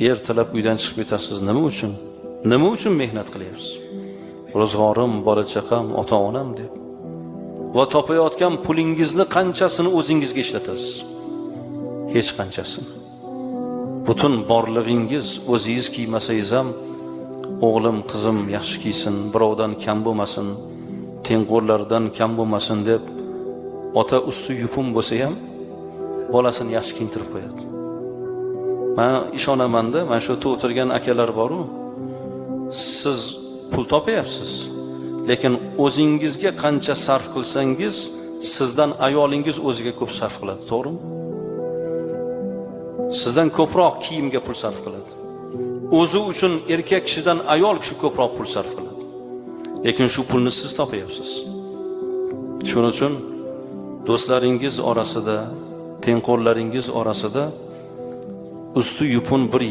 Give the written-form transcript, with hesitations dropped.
ertalab uydan chiqib ketasiz. Nima uchun? Nima uchun mehnat qilyapsiz? Ro'zg'orim, bola-chaqam, ota-onam deb. Va topayotgan pulingizni qanchasini o'zingizga ishlatasiz? Hech qanchasini. Butun borlig'ingiz o'zingiz kiymasangiz ham o'g'lim, qizim yaxshi kiysin, birovdan kam bo'lmasin, tengqurlardan kam bo'lmasin deb ota usti yupun bo'lsa ham bolasini yaxshi kiyintirib qo'yadi. Men ishonaman-da, mana shu yerda o'tirgan akalar bor-ku, siz pul topayapsiz, lekin o'zingizga qancha sarf qilsangiz, sizdan ayolingiz o'ziga ko'p sarf qiladi, to'g'rimi? Sizdan ko'proq kiyimga pul sarf qiladi. O'zi uchun erkak kishidan ayol kishi ko'proq pul sarf qiladi. Lekin shu pulni siz topayapsiz. Shuning uchun do'stlaringiz orasida, tengqurlaringiz orasida usti yupun bir